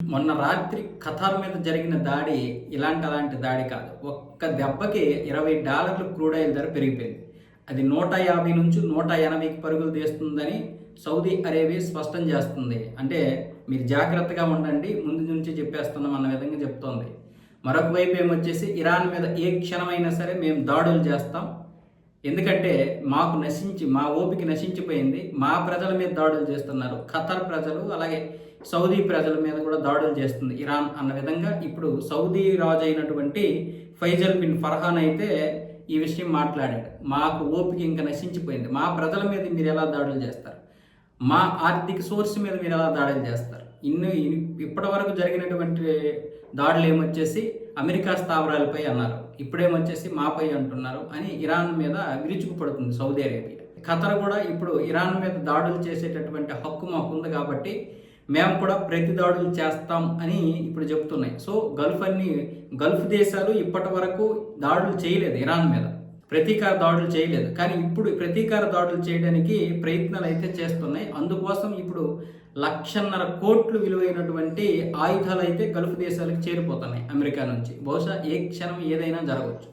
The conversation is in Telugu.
మొన్న రాత్రి ఖతార్ మీద జరిగిన దాడి అలాంటి దాడి కాదు. ఒక్క దెబ్బకి $20 క్రూడ్ ఆయిల్ ధర పెరిగిపోయింది. అది 150 నుంచి 180కి పరుగులు తీస్తుందని సౌదీ అరేబియా స్పష్టం చేస్తుంది. అంటే మీరు జాగ్రత్తగా ఉండండి, ముందు నుంచి చెప్పేస్తున్నాం అన్న విధంగా చెప్తోంది. మరొక వైపు ఏమొచ్చేసి ఇరాన్ మీద ఏ క్షణమైనా సరే మేము దాడులు చేస్తాం. ఎందుకంటే మా ఓపిక నశించిపోయింది. మా ప్రజల మీద దాడులు చేస్తున్నారు. ఖతర్ ప్రజలు అలాగే సౌదీ ప్రజల మీద కూడా దాడులు చేస్తుంది ఇరాన్ అన్న విధంగా ఇప్పుడు సౌదీ రాజు అయినటువంటి ఫైజల్ బిన్ ఫర్హాన్ అయితే ఈ విషయం మాట్లాడాడు. మాకు ఓపిక ఇంకా నశించిపోయింది. మా ప్రజల మీద మీరు ఎలా దాడులు చేస్తారు? మా ఆర్థిక సోర్స్ మీద మీరు ఎలా దాడులు చేస్తారు? ఇప్పటి వరకు జరిగినటువంటి దాడులు ఏమొచ్చేసి అమెరికా స్థావరాలపై అన్నారు, ఇప్పుడేమొచ్చేసి మాపై అంటున్నారు అని ఇరాన్ మీద విరుచుకుపడుతుంది సౌదీ అరేబియా. ఖతర్ కూడా ఇప్పుడు ఇరాన్ మీద దాడులు చేసేటటువంటి హక్కు మాకు ఉంది కాబట్టి మేము కూడా ప్రతి దాడులు చేస్తాం అని ఇప్పుడు చెప్తున్నాయి. సో గల్ఫ్ దేశాలు ఇప్పటి వరకు దాడులు చేయలేదు ఇరాన్ మీద, ప్రతీకార దాడులు చేయలేదు. కానీ ఇప్పుడు ప్రతీకార దాడులు చేయడానికి ప్రయత్నాలు అయితే చేస్తున్నాయి. అందుకోసం ఇప్పుడు 1,50,000 కోట్లు విలువైనటువంటి ఆయుధాలు అయితే గల్ఫ్ దేశాలకు చేరిపోతున్నాయి అమెరికా నుంచి. బహుశా ఏ క్షణం ఏదైనా జరగవచ్చు.